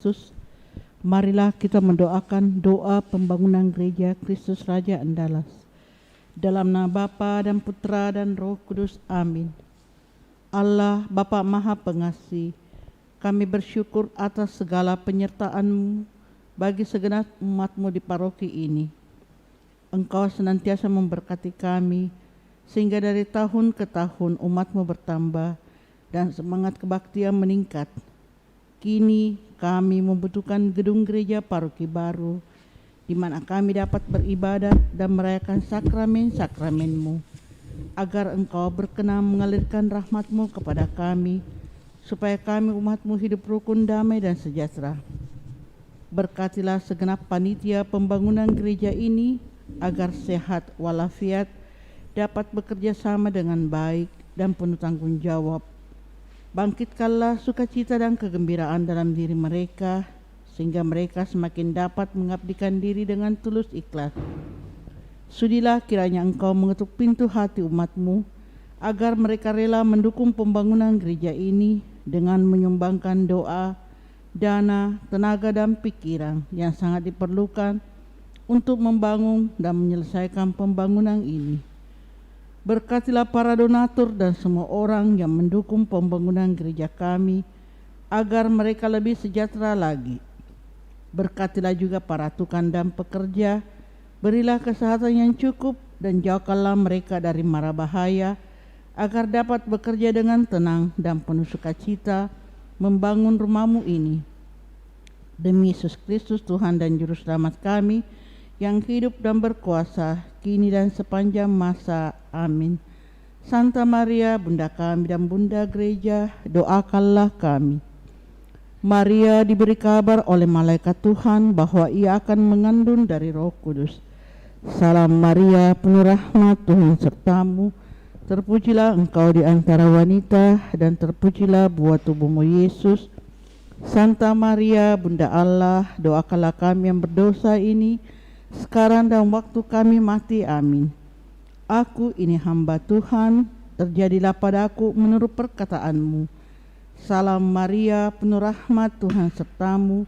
Kristus, marilah kita mendoakan doa pembangunan gereja Kristus Raja Andalas. Dalam nama Bapa dan Putra dan Roh Kudus. Amin. Allah Bapa Maha Pengasih, kami bersyukur atas segala penyertaan-Mu bagi segenap umat-Mu di paroki ini. Engkau senantiasa memberkati kami, sehingga dari tahun ke tahun umat-Mu bertambah dan semangat kebaktian meningkat. Kini kami membutuhkan gedung gereja paroki baru, di mana kami dapat beribadat dan merayakan sakramen-sakramen-Mu, agar Engkau berkenan mengalirkan rahmat-Mu kepada kami, supaya kami umat-Mu hidup rukun, damai, dan sejahtera. Berkatilah segenap panitia pembangunan gereja ini, agar sehat walafiat, dapat bekerja sama dengan baik dan penuh tanggung jawab. Bangkitkanlah sukacita dan kegembiraan dalam diri mereka, sehingga mereka semakin dapat mengabdikan diri dengan tulus ikhlas. Sudilah kiranya Engkau mengetuk pintu hati umat-Mu, agar mereka rela mendukung pembangunan gereja ini dengan menyumbangkan doa, dana, tenaga, dan pikiran yang sangat diperlukan untuk membangun dan menyelesaikan pembangunan ini. Berkatilah para donatur dan semua orang yang mendukung pembangunan gereja kami, agar mereka lebih sejahtera lagi. Berkatilah juga para tukang dan pekerja, berilah kesehatan yang cukup dan jauhkanlah mereka dari mara bahaya, agar dapat bekerja dengan tenang dan penuh sukacita membangun rumah-Mu ini. Demi Yesus Kristus Tuhan dan Juru Selamat kami, yang hidup dan berkuasa kini dan sepanjang masa. Amin. Santa Maria, Bunda kami dan Bunda Gereja, doakanlah kami. Maria diberi kabar oleh malaikat Tuhan bahwa ia akan mengandung dari Roh Kudus. Salam Maria, penuh rahmat, Tuhan sertamu. Terpujilah engkau di antara wanita, dan terpujilah buah tubuhmu Yesus. Santa Maria, Bunda Allah, doakanlah kami yang berdosa ini, sekarang dan waktu kami mati. Amin. Aku ini hamba Tuhan, terjadilah padaku menurut perkataan-Mu. Salam Maria, penuh rahmat, Tuhan sertamu.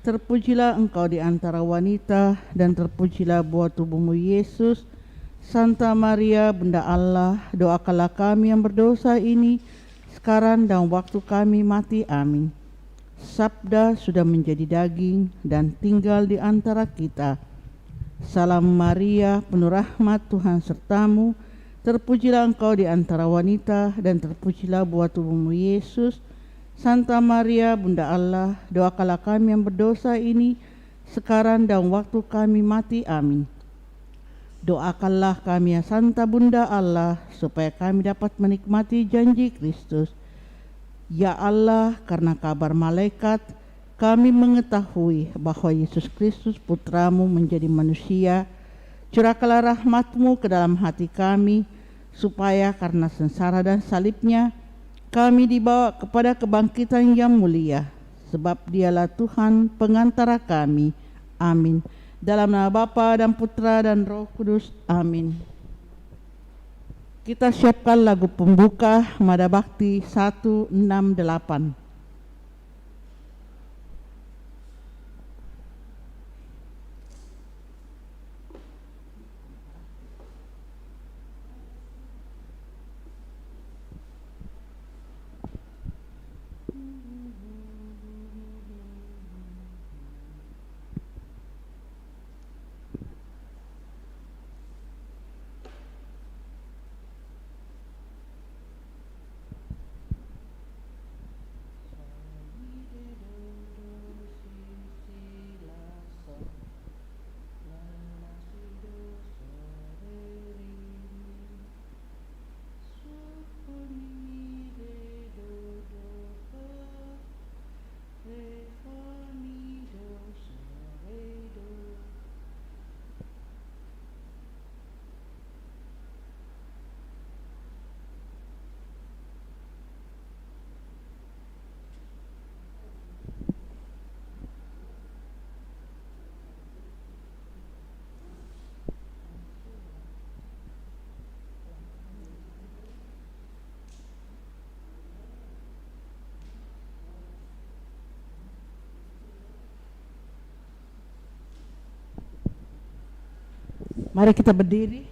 Terpujilah engkau di antara wanita, dan terpujilah buah tubuhmu Yesus. Santa Maria, Bunda Allah, doakanlah kami yang berdosa ini, sekarang dan waktu kami mati. Amin. Sabda sudah menjadi daging dan tinggal di antara kita. Salam Maria, penuh rahmat, Tuhan sertamu. Terpujilah engkau di antara wanita, dan terpujilah buah tubuhmu Yesus. Santa Maria, Bunda Allah, doakanlah kami yang berdosa ini, sekarang dan waktu kami mati. Amin. Doakanlah kami ya Santa Bunda Allah, supaya kami dapat menikmati janji Kristus. Ya Allah, karena kabar malaikat, kami mengetahui bahwa Yesus Kristus Putramu menjadi manusia. Curahkanlah rahmat-Mu ke dalam hati kami, supaya karena sengsara dan salibnya, kami dibawa kepada kebangkitan yang mulia. Sebab Dialah Tuhan pengantara kami. Amin. Dalam nama Bapa dan Putra dan Roh Kudus. Amin. Kita siapkan lagu pembuka Mada Bakti 168. Mari kita berdiri.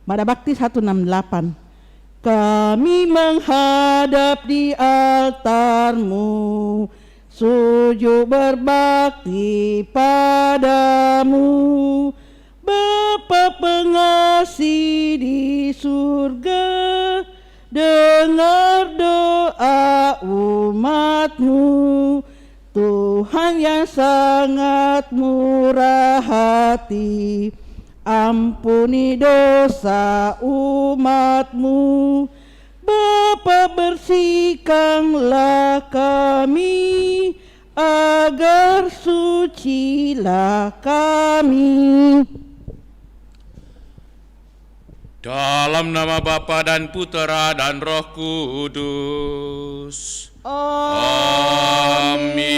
Mada Bakti 168. Kami menghadap di altar-Mu, sujud berbakti padamu. Bapa pengasih di surga, dengar doa umat-Mu. Tuhan yang sangat murah hati, ampuni dosa umat-Mu. Bapa bersihkanlah kami, agar sucilah kami. Dalam nama Bapa dan Putera dan Roh Kudus. Amin.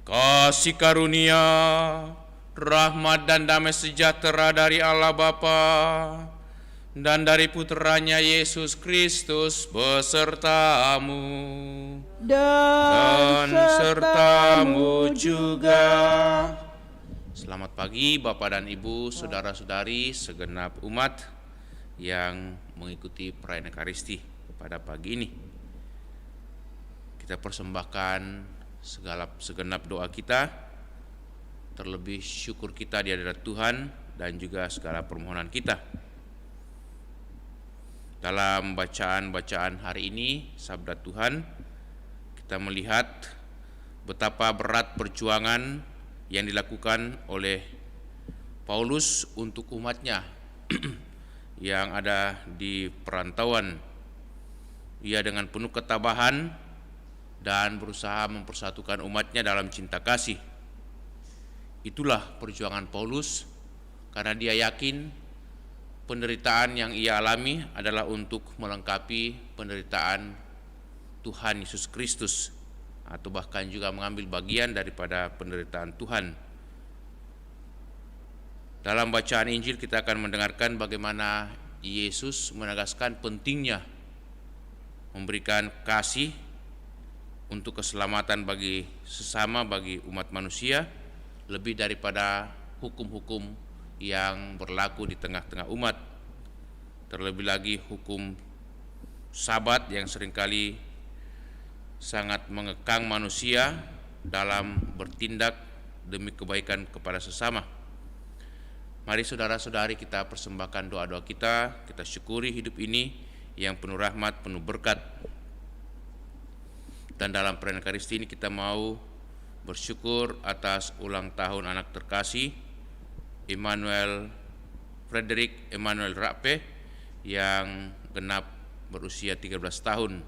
Kasih karunia, rahmat dan damai sejahtera dari Allah Bapa dan dari Putranya Yesus Kristus besertamu dan sertamu juga. Selamat pagi Bapak dan Ibu, saudara-saudari segenap umat yang mengikuti perayaan Ekaristi pada pagi ini. Kita persembahkan segenap doa kita, terlebih syukur kita di hadirat Tuhan dan juga segala permohonan kita. Dalam bacaan-bacaan hari ini, sabda Tuhan, kita melihat betapa berat perjuangan yang dilakukan oleh Paulus untuk umatnya yang ada di perantauan. Ia dengan penuh ketabahan dan berusaha mempersatukan umatnya dalam cinta kasih. Itulah perjuangan Paulus, karena dia yakin penderitaan yang ia alami adalah untuk melengkapi penderitaan Tuhan Yesus Kristus, atau bahkan juga mengambil bagian daripada penderitaan Tuhan. Dalam bacaan Injil kita akan mendengarkan bagaimana Yesus menegaskan pentingnya memberikan kasih untuk keselamatan bagi sesama, bagi umat manusia, lebih daripada hukum-hukum yang berlaku di tengah-tengah umat. Terlebih lagi hukum Sabat yang seringkali sangat mengekang manusia dalam bertindak demi kebaikan kepada sesama. Mari saudara-saudari kita persembahkan doa-doa kita syukuri hidup ini yang penuh rahmat, penuh berkat. Dan dalam perayaan Ekaristi ini kita mau bersyukur atas ulang tahun anak terkasih Frederick Emmanuel Rape yang genap berusia 13 tahun.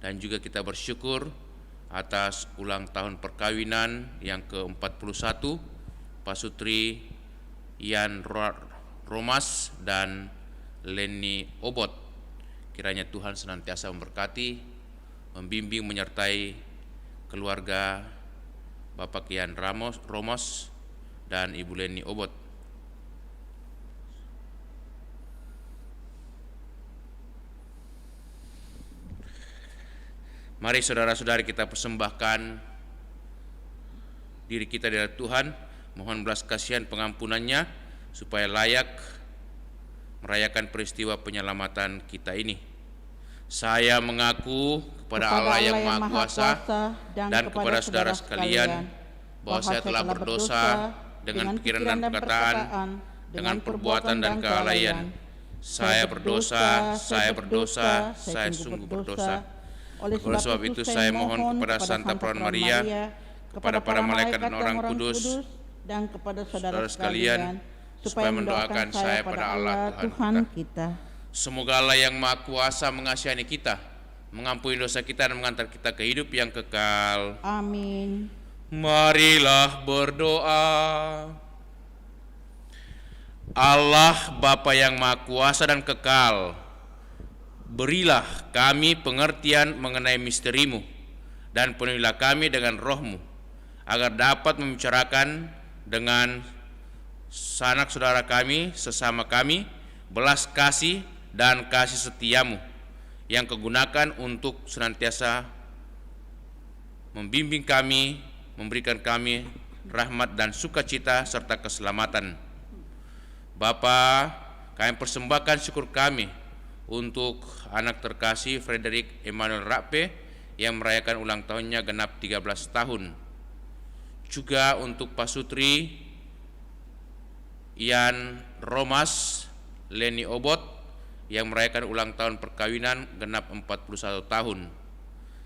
Dan juga kita bersyukur atas ulang tahun perkawinan yang ke-41 Pasutri Ian Romas dan Lenny Obot. Kiranya Tuhan senantiasa memberkati, membimbing, menyertai keluarga Bapak Ian Romos dan Ibu Lenny Obot. Mari saudara-saudari kita persembahkan diri kita di hadapan Tuhan, mohon belas kasihan pengampunannya supaya layak merayakan peristiwa penyelamatan kita ini. Saya mengaku kepada Allah yang Maha Kuasa dan kepada saudara sekalian bahwa saya telah berdosa dengan pikiran dan perkataan, dengan perbuatan dan kelalaian. Saya berdosa, saya sungguh berdosa. Oleh sebab itu saya mohon kepada Santa Perawan Maria, kepada para malaikat dan orang kudus, dan kepada saudara sekalian, supaya mendoakan saya pada Allah Tuhan kita. Semoga Allah yang Maha Kuasa mengasihani kita, mengampuni dosa kita dan mengantar kita ke hidup yang kekal. Amin. Marilah berdoa. Allah Bapa yang Maha Kuasa dan kekal, berilah kami pengertian mengenai misteri-Mu dan penuhilah kami dengan Roh-Mu, agar dapat membicarakan dengan sanak saudara kami, sesama kami, belas kasih dan kasih setia-Mu yang kegunakan untuk senantiasa membimbing kami, memberikan kami rahmat dan sukacita serta keselamatan. Bapa, kami persembahkan syukur kami untuk anak terkasih Frederick Emmanuel Rappe yang merayakan ulang tahunnya genap 13 tahun. Juga untuk Pasutri Ian Romas Leni Obot yang merayakan ulang tahun perkawinan genap 41 tahun.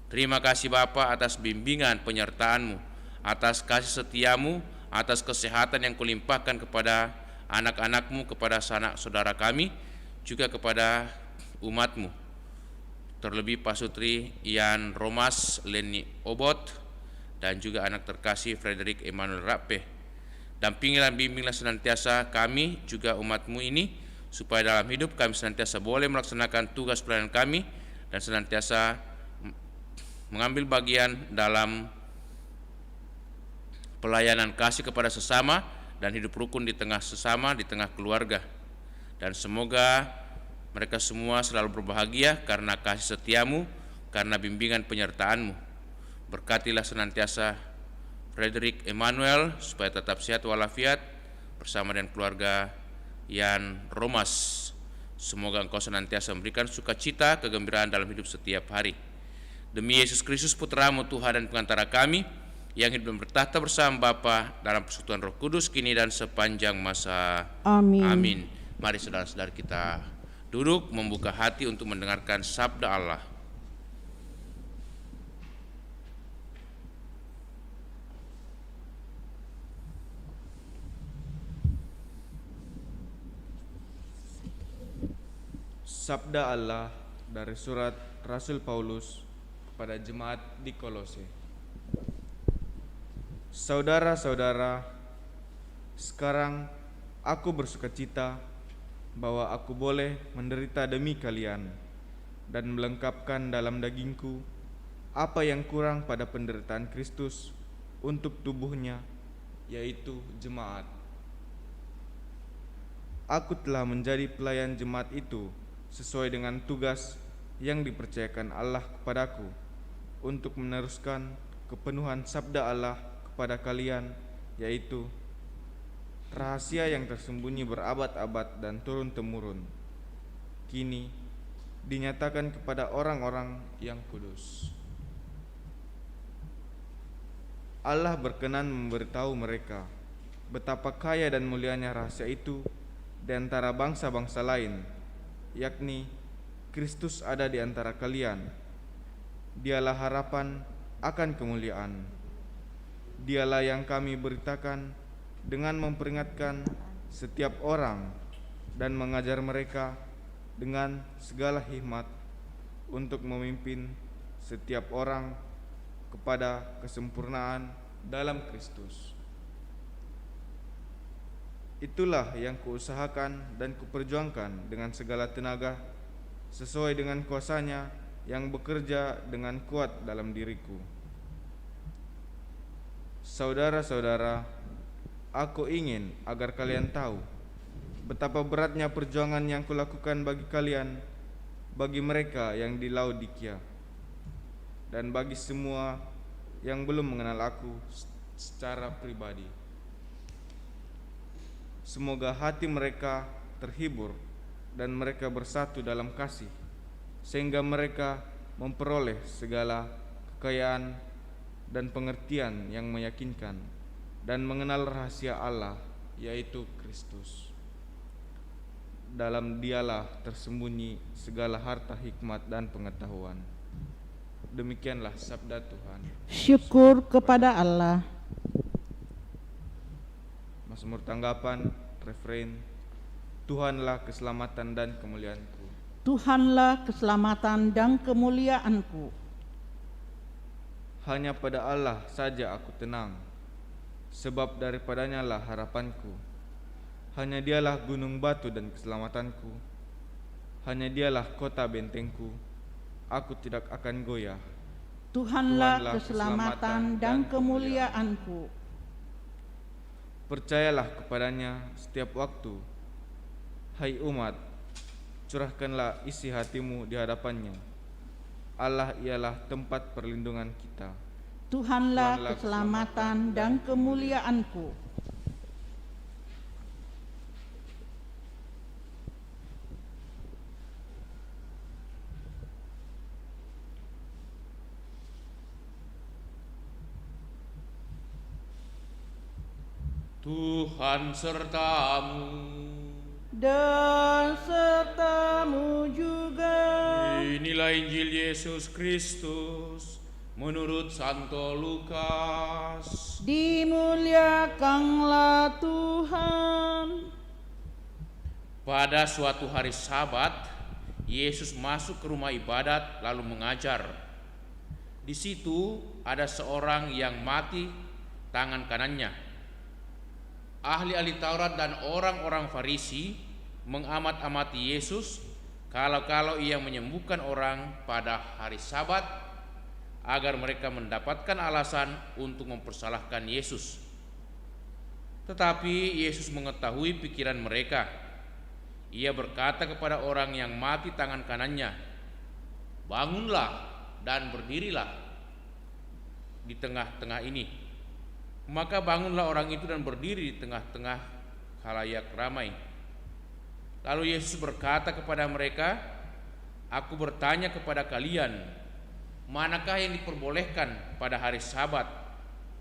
Terima kasih Bapa atas bimbingan penyertaan-Mu, atas kasih setiamu, atas kesehatan yang kulimpahkan kepada anak-anak-Mu, kepada sanak saudara kami, juga kepada umat-Mu. Terlebih Pasutri Ian Romas Leni Obot dan juga anak terkasih Frederick Emmanuel Rappe. Dampingilah bimbinglah senantiasa kami juga umat-Mu ini, supaya dalam hidup kami senantiasa boleh melaksanakan tugas pelayanan kami dan senantiasa mengambil bagian dalam pelayanan kasih kepada sesama dan hidup rukun di tengah sesama, di tengah keluarga. Dan semoga mereka semua selalu berbahagia karena kasih setiamu, karena bimbingan penyertaan-Mu. Berkatilah senantiasa Frederick Emmanuel supaya tetap sehat walafiat bersama dengan keluarga Ian Romas. Semoga Engkau senantiasa memberikan sukacita, kegembiraan dalam hidup setiap hari. Demi Yesus Kristus Putra-Mu, Tuhan dan pengantara kami, yang hidup dan bertahta bersama Bapa dalam persekutuan Roh Kudus kini dan sepanjang masa. Amin. Amin. Mari saudara-saudara kita duduk, membuka hati untuk mendengarkan sabda Allah. Sabda Allah dari surat Rasul Paulus kepada jemaat di Kolose. Saudara-saudara, sekarang aku bersukacita bahwa aku boleh menderita demi kalian dan melengkapkan dalam dagingku apa yang kurang pada penderitaan Kristus untuk tubuhnya, yaitu jemaat. Aku telah menjadi pelayan jemaat itu sesuai dengan tugas yang dipercayakan Allah kepadaku untuk meneruskan kepenuhan sabda Allah kepada kalian, yaitu rahasia yang tersembunyi berabad-abad dan turun-temurun, kini dinyatakan kepada orang-orang yang kudus. Allah berkenan memberitahu mereka betapa kaya dan mulianya rahasia itu di antara bangsa-bangsa lain, yakni Kristus ada di antara kalian. Dialah harapan akan kemuliaan. Dialah yang kami beritakan dengan memperingatkan setiap orang dan mengajar mereka dengan segala hikmat untuk memimpin setiap orang kepada kesempurnaan dalam Kristus. Itulah yang kuusahakan dan kuperjuangkan dengan segala tenaga sesuai dengan kuasa-Nya yang bekerja dengan kuat dalam diriku. Saudara-saudara, aku ingin agar kalian tahu betapa beratnya perjuangan yang kulakukan bagi kalian, bagi mereka yang di Laodikia, dan bagi semua yang belum mengenal aku secara pribadi. Semoga hati mereka terhibur dan mereka bersatu dalam kasih, sehingga mereka memperoleh segala kekayaan dan pengertian yang meyakinkan dan mengenal rahasia Allah, yaitu Kristus. Dalam Dialah tersembunyi segala harta hikmat dan pengetahuan. Demikianlah sabda Tuhan. Syukur kepada Allah. Mazmur tanggapan, refrain, Tuhanlah keselamatan dan kemuliaanku. Tuhanlah keselamatan dan kemuliaanku. Hanya pada Allah saja aku tenang, sebab daripadanya lah harapanku. Hanya Dialah gunung batu dan keselamatanku. Hanya Dialah kota bentengku. Aku tidak akan goyah. Tuhanlah keselamatan dan kemuliaanku. Percayalah kepadanya setiap waktu. Hai umat, curahkanlah isi hatimu di hadapannya. Allah ialah tempat perlindungan kita. Tuhanlah keselamatan dan kemuliaanku. Tuhan sertamu. Dan sertamu juga. Inilah Injil Yesus Kristus menurut Santo Lukas. Dimuliakanlah Tuhan. Pada suatu hari Sabat, Yesus masuk ke rumah ibadat lalu mengajar. Di situ ada seorang yang mati tangan kanannya. Ahli-ahli Taurat dan orang-orang Farisi mengamat-amati Yesus kalau ia menyembuhkan orang pada hari Sabat agar mereka mendapatkan alasan untuk mempersalahkan Yesus. Tetapi Yesus mengetahui pikiran mereka. Ia berkata kepada orang yang mati tangan kanannya, "Bangunlah dan berdirilah di tengah-tengah ini." Maka bangunlah orang itu dan berdiri di tengah-tengah khalayak ramai. Lalu Yesus berkata kepada mereka, "Aku bertanya kepada kalian, manakah yang diperbolehkan pada hari Sabat,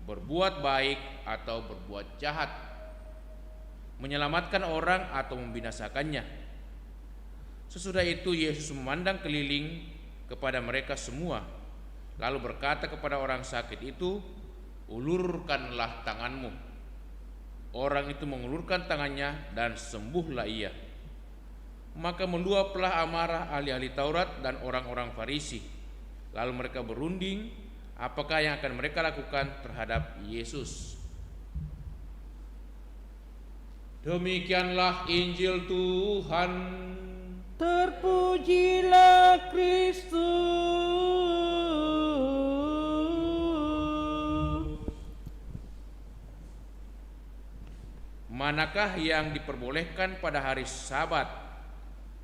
berbuat baik atau berbuat jahat, menyelamatkan orang atau membinasakannya?" Sesudah itu Yesus memandang keliling kepada mereka semua, lalu berkata kepada orang sakit itu, "Ulurkanlah tanganmu." Orang itu mengulurkan tangannya dan sembuhlah ia. Maka meluaplah amarah ahli-ahli Taurat dan orang-orang Farisi. Lalu mereka berunding apakah yang akan mereka lakukan terhadap Yesus. Demikianlah Injil Tuhan. Terpujilah Kristus. Manakah yang diperbolehkan pada hari Sabat,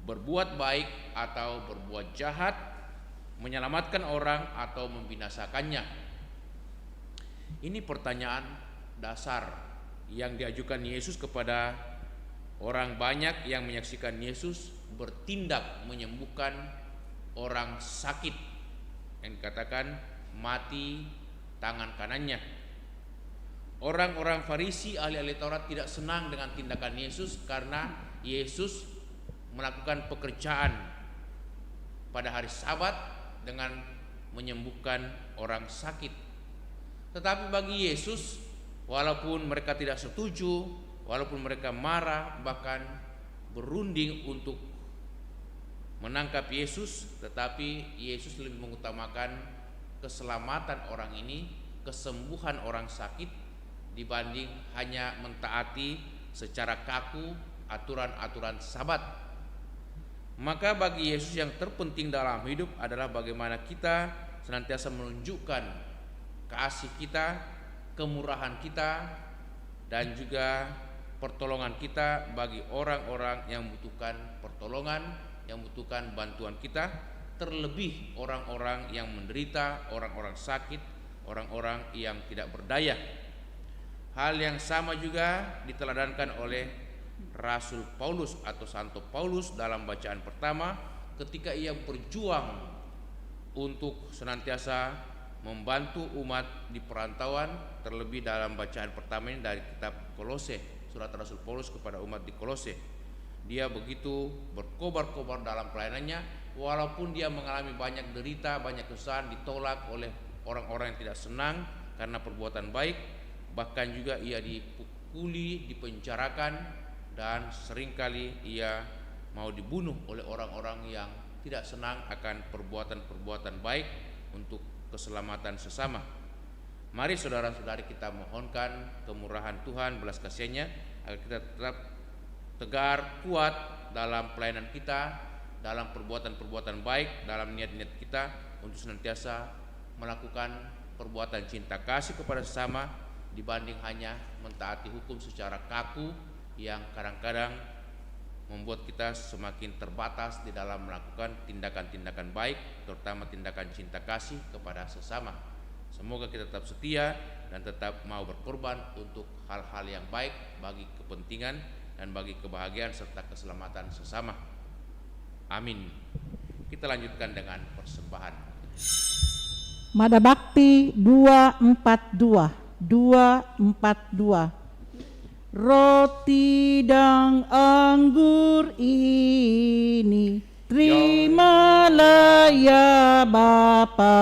berbuat baik atau berbuat jahat, menyelamatkan orang atau membinasakannya? Ini pertanyaan dasar yang diajukan Yesus kepada orang banyak yang menyaksikan Yesus bertindak menyembuhkan orang sakit yang dikatakan mati tangan kanannya. Orang-orang Farisi, ahli-ahli Taurat tidak senang dengan tindakan Yesus karena Yesus melakukan pekerjaan pada hari Sabat dengan menyembuhkan orang sakit. Tetapi bagi Yesus, walaupun mereka tidak setuju, walaupun mereka marah, bahkan berunding untuk menangkap Yesus, tetapi Yesus lebih mengutamakan keselamatan orang ini, kesembuhan orang sakit, dibanding hanya mentaati secara kaku aturan-aturan Sabat. Maka bagi Yesus yang terpenting dalam hidup adalah bagaimana kita senantiasa menunjukkan kasih kita, kemurahan kita, dan juga pertolongan kita bagi orang-orang yang membutuhkan pertolongan, yang membutuhkan bantuan kita, terlebih orang-orang yang menderita, orang-orang sakit, orang-orang yang tidak berdaya. Hal yang sama juga diteladankan oleh Rasul Paulus atau Santo Paulus dalam bacaan pertama ketika ia berjuang untuk senantiasa membantu umat di perantauan, terlebih dalam bacaan pertama ini dari kitab Kolose, surat Rasul Paulus kepada umat di Kolose. Dia begitu berkobar-kobar dalam pelayanannya, walaupun dia mengalami banyak derita, banyak kesusahan, ditolak oleh orang-orang yang tidak senang karena perbuatan baik. Bahkan juga ia dipukuli, dipenjarakan, dan seringkali ia mau dibunuh oleh orang-orang yang tidak senang akan perbuatan-perbuatan baik untuk keselamatan sesama. Mari saudara-saudari kita mohonkan kemurahan Tuhan, belas kasih-Nya agar kita tetap tegar, kuat dalam pelayanan kita, dalam perbuatan-perbuatan baik, dalam niat-niat kita untuk senantiasa melakukan perbuatan cinta kasih kepada sesama, dibanding hanya mentaati hukum secara kaku yang kadang-kadang membuat kita semakin terbatas di dalam melakukan tindakan-tindakan baik, terutama tindakan cinta kasih kepada sesama. Semoga kita tetap setia dan tetap mau berkorban untuk hal-hal yang baik bagi kepentingan dan bagi kebahagiaan serta keselamatan sesama. Amin. Kita lanjutkan dengan persembahan. Mada Bakti 242. Roti dan anggur ini terimalah ya Bapa.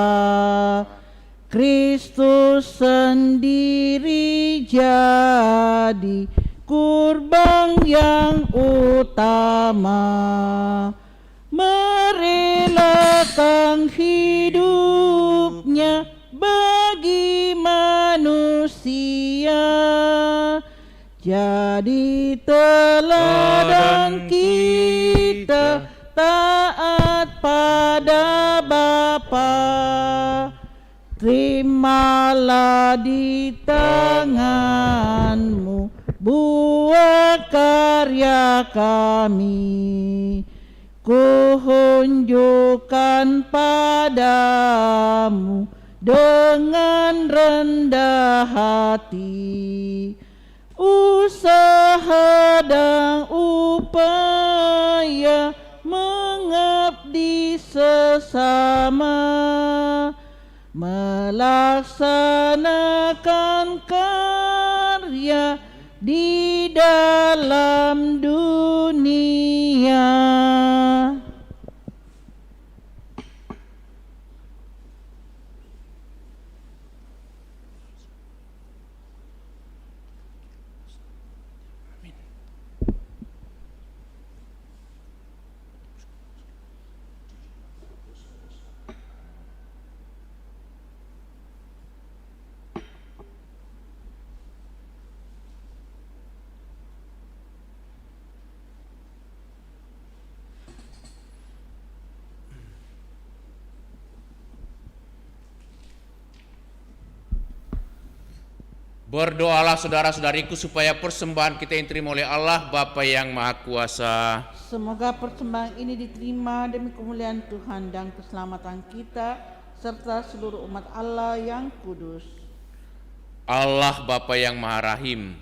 Kristus sendiri jadi kurban yang utama, merelakan hidupnya bagi manusia, jadi teladan kita taat pada Bapa. Terimalah di tanganmu buah karya kami, kuhunjukkan padamu dengan rendah hati, usaha dan upaya mengabdi sesama, melaksanakan karya di dalam dunia. Berdoalah saudara-saudariku supaya persembahan kita yang diterima oleh Allah Bapa yang Maha Kuasa. Semoga persembahan ini diterima demi kemuliaan Tuhan dan keselamatan kita serta seluruh umat Allah yang kudus. Allah Bapa yang Maha Rahim,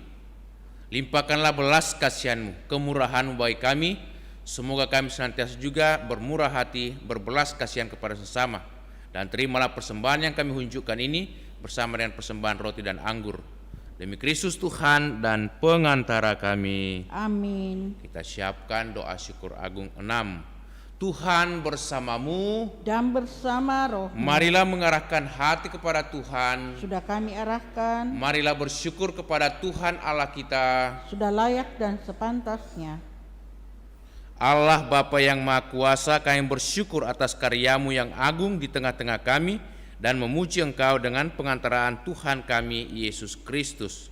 limpahkanlah belas kasihan-Mu, kemurahan-Mu bagi kami. Semoga kami senantiasa juga bermurah hati, berbelas kasihan kepada sesama. Dan terimalah persembahan yang kami unjukkan ini bersama dengan persembahan roti dan anggur. Demi Kristus Tuhan dan pengantara kami. Amin. Kita siapkan doa syukur agung 6. Tuhan bersamamu Dan bersama roh, marilah mengarahkan hati kepada Tuhan. sudah kami arahkan, Marilah bersyukur kepada Tuhan Allah kita. sudah layak dan sepantasnya. Allah Bapa yang Maha Kuasa, kami bersyukur atas karya-Mu yang agung di tengah-tengah kami dan memuji Engkau dengan pengantaraan Tuhan kami Yesus Kristus.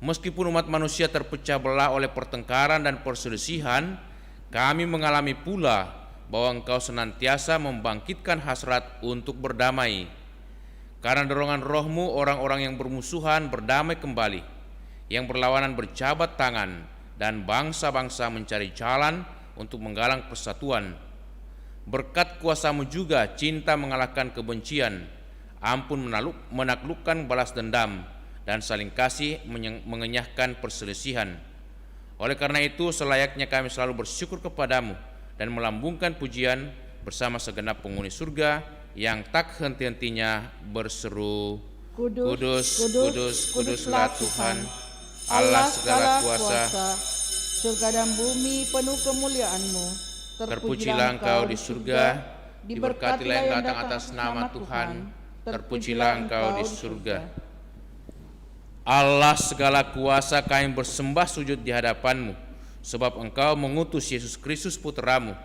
Meskipun umat manusia terpecah belah oleh pertengkaran dan perselisihan, kami mengalami pula bahwa Engkau senantiasa membangkitkan hasrat untuk berdamai. Karena dorongan Roh-Mu, orang-orang yang bermusuhan berdamai kembali, yang berlawanan berjabat tangan, dan bangsa-bangsa mencari jalan untuk menggalang persatuan. Berkat kuasa-Mu juga cinta mengalahkan kebencian, ampun menaklukkan balas dendam, dan saling kasih mengenyahkan perselisihan. Oleh karena itu selayaknya kami selalu bersyukur kepadamu dan melambungkan pujian bersama segenap penghuni surga yang tak henti-hentinya berseru, Kudus, kudus, kuduslah Tuhan, Allah segala kuasa. Surga dan bumi penuh kemuliaan-Mu. Terpujilah Engkau di surga, diberkatilah yang datang atas nama Tuhan, terpujilah Engkau di surga. Allah segala kuasa, kami bersembah sujud di hadapan-Mu, sebab Engkau mengutus Yesus Kristus Putra-Mu.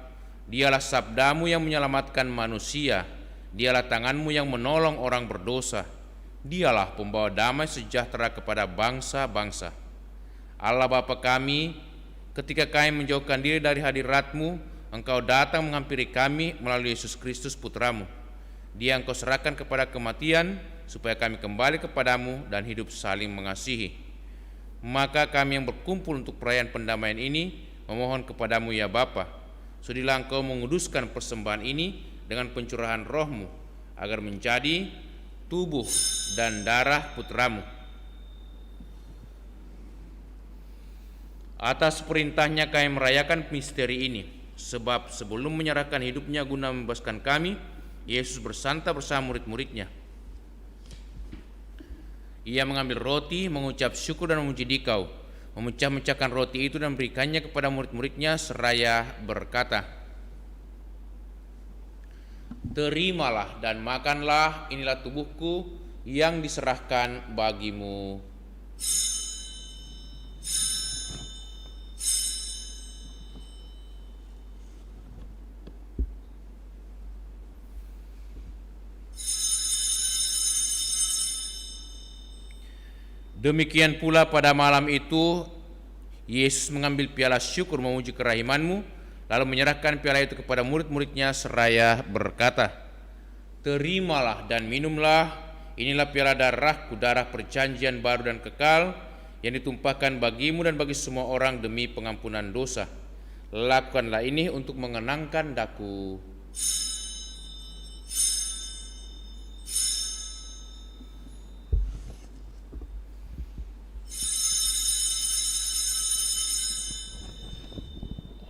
Dialah sabda-Mu yang menyelamatkan manusia, dialah tangan-Mu yang menolong orang berdosa, dialah pembawa damai sejahtera kepada bangsa-bangsa. Allah Bapa kami, ketika kami menjauhkan diri dari hadirat-Mu, Engkau datang menghampiri kami melalui Yesus Kristus Putra-Mu. Dia Engkau serahkan kepada kematian, supaya kami kembali kepadamu dan hidup saling mengasihi. Maka kami yang berkumpul untuk perayaan pendamaian ini memohon kepadamu ya Bapa, sudilah Engkau menguduskan persembahan ini dengan pencurahan Roh-Mu, agar menjadi tubuh dan darah putramu. Atas perintahnya kami merayakan misteri ini, sebab sebelum menyerahkan hidupnya guna membebaskan kami, Yesus bersantap bersama murid-muridnya. Ia mengambil roti, mengucap syukur dan memuji Dikau, memecah-mecahkan roti itu dan memberikannya kepada murid-muridnya seraya berkata, "Terimalah dan makanlah, inilah tubuhku yang diserahkan bagimu." Demikian pula pada malam itu, Yesus mengambil piala syukur memuji kerahimanmu, lalu menyerahkan piala itu kepada murid-muridnya seraya berkata, "Terimalah dan minumlah, inilah piala darahku, darah perjanjian baru dan kekal, yang ditumpahkan bagimu dan bagi semua orang demi pengampunan dosa. Lakukanlah ini untuk mengenangkan daku."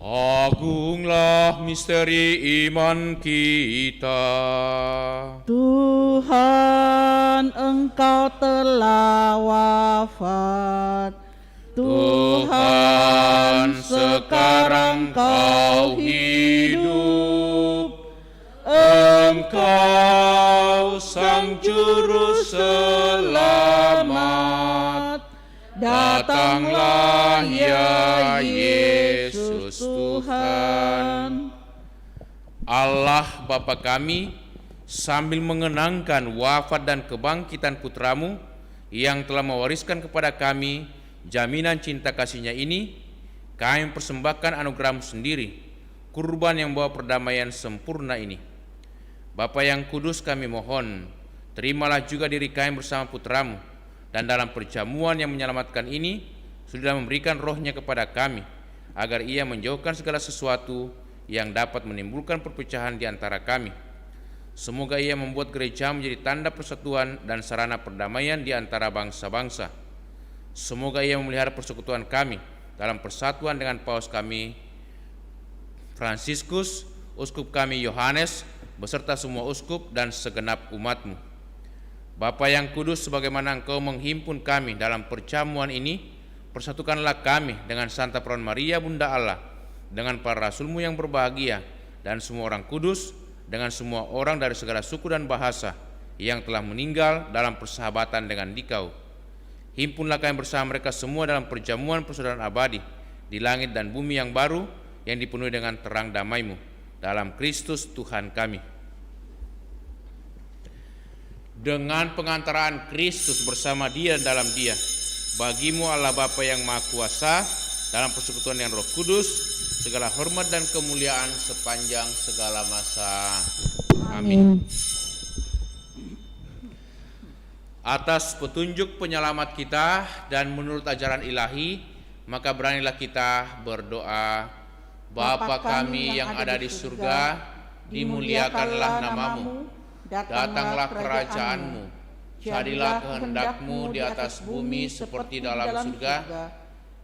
Agunglah misteri iman kita. Tuhan, Engkau telah wafat. Tuhan, sekarang Kau hidup. Engkau Sang Juru Selamat. Datanglah ya Yesus Tuhan. Allah Bapa kami, sambil mengenangkan wafat dan kebangkitan putramu yang telah mewariskan kepada kami jaminan cinta kasih-Nya ini, kami persembahkan anugerah-Mu sendiri, kurban yang membawa perdamaian sempurna ini. Bapa yang kudus, kami mohon, terimalah juga diri kami bersama putramu, dan dalam perjamuan yang menyelamatkan ini, sudah memberikan roh-Nya kepada kami, agar Ia menjauhkan segala sesuatu yang dapat menimbulkan perpecahan di antara kami. Semoga Ia membuat gereja menjadi tanda persatuan dan sarana perdamaian di antara bangsa-bangsa. Semoga Ia memelihara persekutuan kami dalam persatuan dengan Paus kami Fransiskus, Uskup kami Yohanes, beserta semua uskup dan segenap umat-Mu. Bapa yang kudus, sebagaimana Engkau menghimpun kami dalam perjamuan ini, persatukanlah kami dengan Santa Perawan Maria Bunda Allah, dengan para rasul-Mu yang berbahagia, dan semua orang kudus, dengan semua orang dari segala suku dan bahasa yang telah meninggal dalam persahabatan dengan Dikau. Himpunlah kami bersama mereka semua dalam perjamuan persaudaraan abadi di langit dan bumi yang baru, yang dipenuhi dengan terang damai-Mu, dalam Kristus Tuhan kami. Dengan pengantaraan Kristus bersama Dia dan dalam Dia, bagi-Mu Allah Bapa yang Maha Kuasa, dalam persekutuan yang Roh Kudus, segala hormat dan kemuliaan sepanjang segala masa. Amin. Atas petunjuk penyelamat kita dan menurut ajaran ilahi, maka beranilah kita berdoa. Bapa kami yang ada di surga, dimuliakanlah nama-Mu. Datanglah kerajaan-Mu, jadilah kehendak-Mu di atas bumi seperti dalam surga.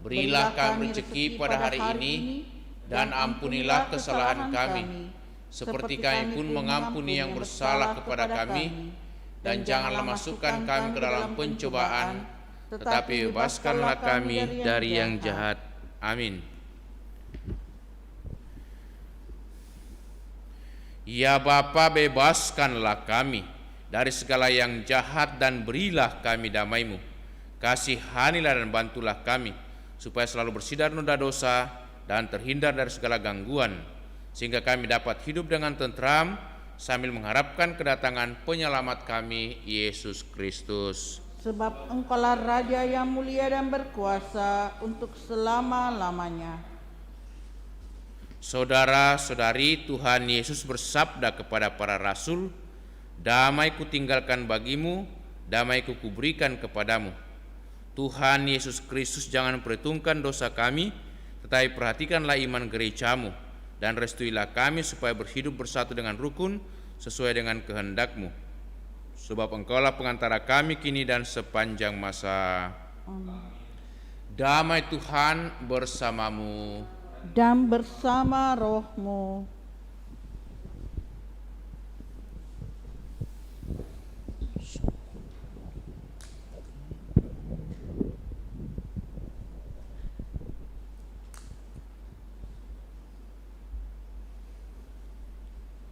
Berilah kami rezeki pada hari ini, dan ampunilah kesalahan kami, seperti kami pun mengampuni yang bersalah kepada kami. Dan janganlah masukkan kami ke dalam pencobaan, tetapi bebaskanlah kami dari yang jahat. Amin. Ya Bapa, bebaskanlah kami dari segala yang jahat dan berilah kami damai-Mu. Kasihanilah dan bantulah kami, supaya selalu bersidar noda dosa dan terhindar dari segala gangguan, sehingga kami dapat hidup dengan tentram sambil mengharapkan kedatangan penyelamat kami, Yesus Kristus. Sebab Engkaulah Raja yang mulia dan berkuasa untuk selama-lamanya. Saudara-saudari, Tuhan Yesus bersabda kepada para rasul, "Damai kutinggalkan bagimu, damai kuberikan kepadamu." Tuhan Yesus Kristus jangan memperhitungkan dosa kami, tetapi perhatikanlah iman gereja-Mu, dan restuilah kami supaya berhidup bersatu dengan rukun sesuai dengan kehendak-Mu. Sebab Engkaulah pengantara kami kini dan sepanjang masa. Damai Tuhan bersamamu. Dan bersama rohmu.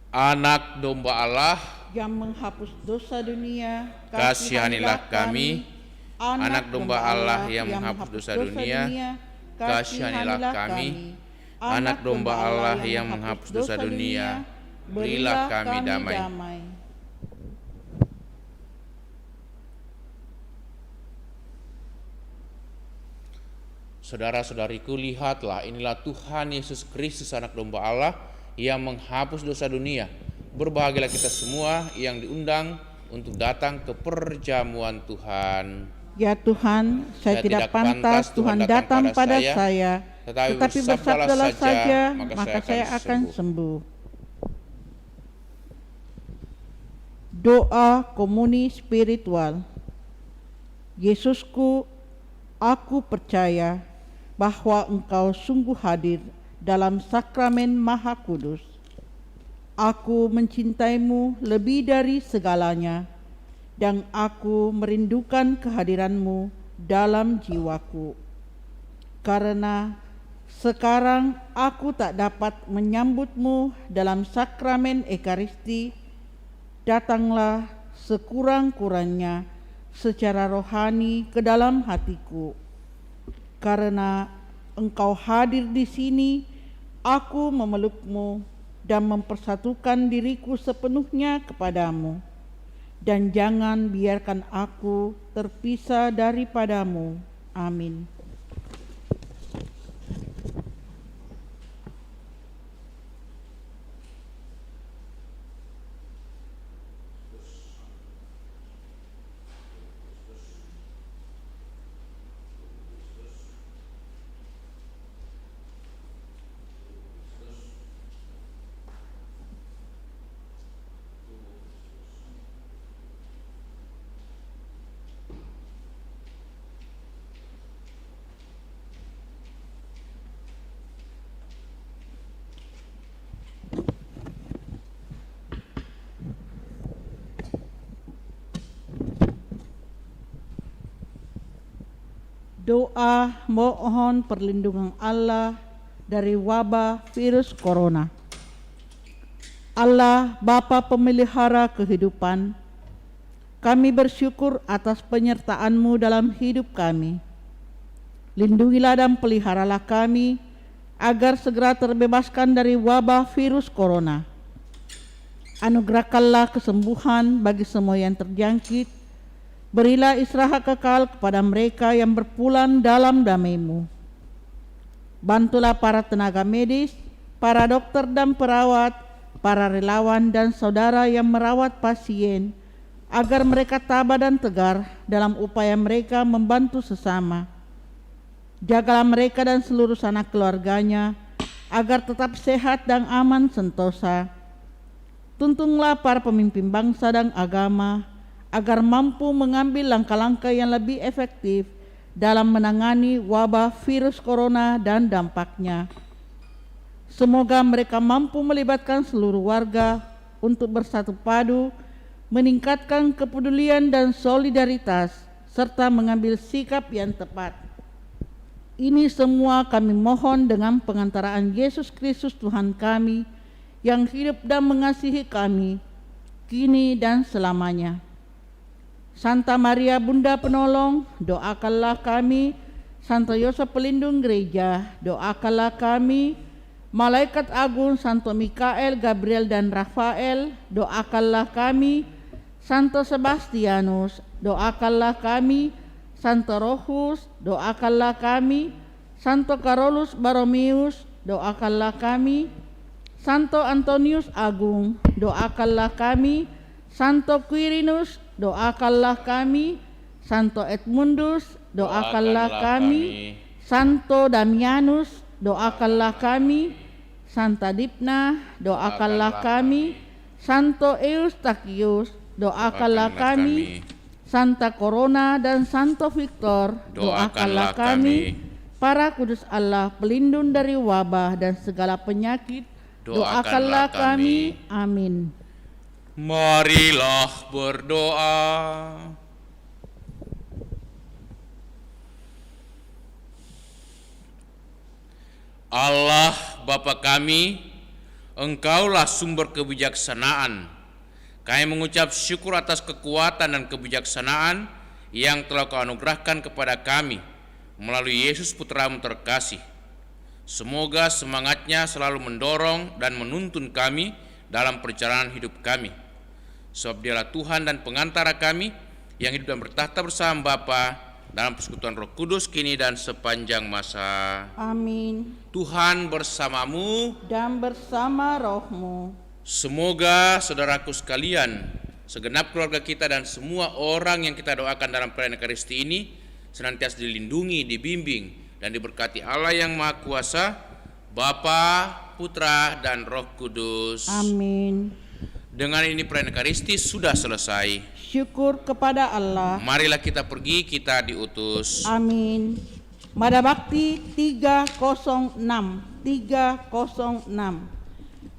Anak domba Allah, Yang menghapus dosa dunia, kasihanilah kami. Anak domba Allah yang menghapus dosa dunia, kasihanilah kami. Anak domba Allah yang menghapus dosa dunia, berilah kami damai. Saudara-saudariku, lihatlah, inilah Tuhan Yesus Kristus, anak domba Allah yang menghapus dosa dunia. Berbahagialah kita semua yang diundang untuk datang ke perjamuan Tuhan. Ya Tuhan, saya tidak pantas Tuhan datang pada saya, tetapi bersabdalah saja, maka saya akan sembuh. Doa komuni spiritual. Yesusku, aku percaya bahwa Engkau sungguh hadir dalam sakramen Maha Kudus. Aku mencintaimu lebih dari segalanya, dan aku merindukan kehadiranmu dalam jiwaku. Karena sekarang aku tak dapat menyambutmu dalam sakramen Ekaristi, datanglah sekurang-kurangnya secara rohani ke dalam hatiku. Karena Engkau hadir di sini, aku memelukmu dan mempersatukan diriku sepenuhnya kepadamu. Dan jangan biarkan aku terpisah daripadamu. Amin. Doa mohon perlindungan Allah dari wabah virus corona. Allah Bapa pemelihara kehidupan, kami bersyukur atas penyertaan-Mu dalam hidup kami. Lindungilah dan peliharalah kami agar segera terbebaskan dari wabah virus corona. Anugerahkanlah kesembuhan bagi semua yang terjangkit. Berilah istirahat kekal kepada mereka yang berpulang dalam damai-Mu. Bantulah para tenaga medis, para dokter dan perawat, para relawan dan saudara yang merawat pasien, agar mereka tabah dan tegar dalam upaya mereka membantu sesama. Jagalah mereka dan seluruh sanak keluarganya, agar tetap sehat dan aman sentosa. Tuntunlah para pemimpin bangsa dan agama, agar mampu mengambil langkah-langkah yang lebih efektif dalam menangani wabah virus corona dan dampaknya. Semoga mereka mampu melibatkan seluruh warga untuk bersatu padu, meningkatkan kepedulian dan solidaritas, serta mengambil sikap yang tepat. Ini semua kami mohon dengan pengantaraan Yesus Kristus Tuhan kami, yang hidup dan mengasihi kami, kini dan selamanya. Santa Maria Bunda Penolong, doakanlah kami. Santo Yosef Pelindung Gereja, doakanlah kami. Malaikat Agung Santo Mikael, Gabriel dan Rafael, doakanlah kami. Santo Sebastianus, doakanlah kami. Santo Rohus, doakanlah kami. Santo Carolus Baromius, doakanlah kami. Santo Antonius Agung, doakanlah kami. Santo Quirinus, doakanlah kami. Santo Edmundus, doakanlah kami. Santo Damianus, doakanlah kami. Santa Dipna, doakanlah kami. Santo Eustachius, Doakanlah kami. Santa Corona dan Santo Victor, doakanlah kami. Para kudus Allah, pelindung dari wabah dan segala penyakit, doakanlah kami. Amin. Marilah berdoa. Allah Bapa kami, Engkaulah sumber kebijaksanaan. Kami mengucap syukur atas kekuatan dan kebijaksanaan yang telah Kau anugerahkan kepada kami melalui Yesus Putra-Mu terkasih. Semoga semangatnya selalu mendorong dan menuntun kami dalam perjalanan hidup kami. Sebab Dialah Tuhan dan pengantara kami yang hidup dan bertahta bersama Bapa dalam persekutuan Roh Kudus kini dan sepanjang masa. Amin. Tuhan bersamamu Dan bersama rohmu. Semoga saudaraku sekalian, segenap keluarga kita dan semua orang yang kita doakan dalam perayaan Ekaristi ini senantiasa dilindungi, dibimbing, dan diberkati Allah yang Maha Kuasa, Bapa, Putra, dan Roh Kudus. Amin. Dengan ini perayaan Ekaristi sudah selesai. Syukur kepada Allah. Marilah kita pergi, kita diutus. Amin. Mada Bakti 306.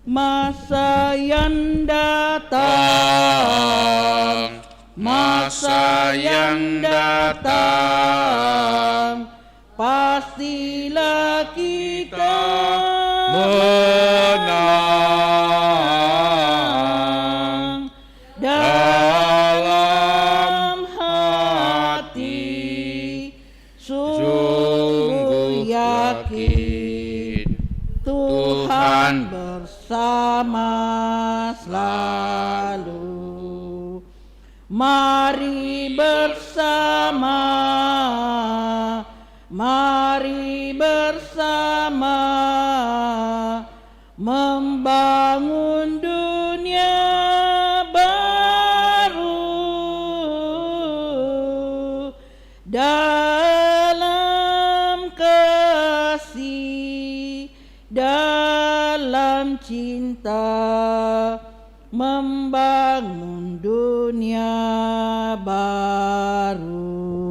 Masa yang datang, masa yang datang, pastilah kita menang dalam hati, sungguh yakin Tuhan bersama selalu. Mari bersama, mari bersama membangun dunia baru dalam kasih, dalam cinta, membangun dunia baru.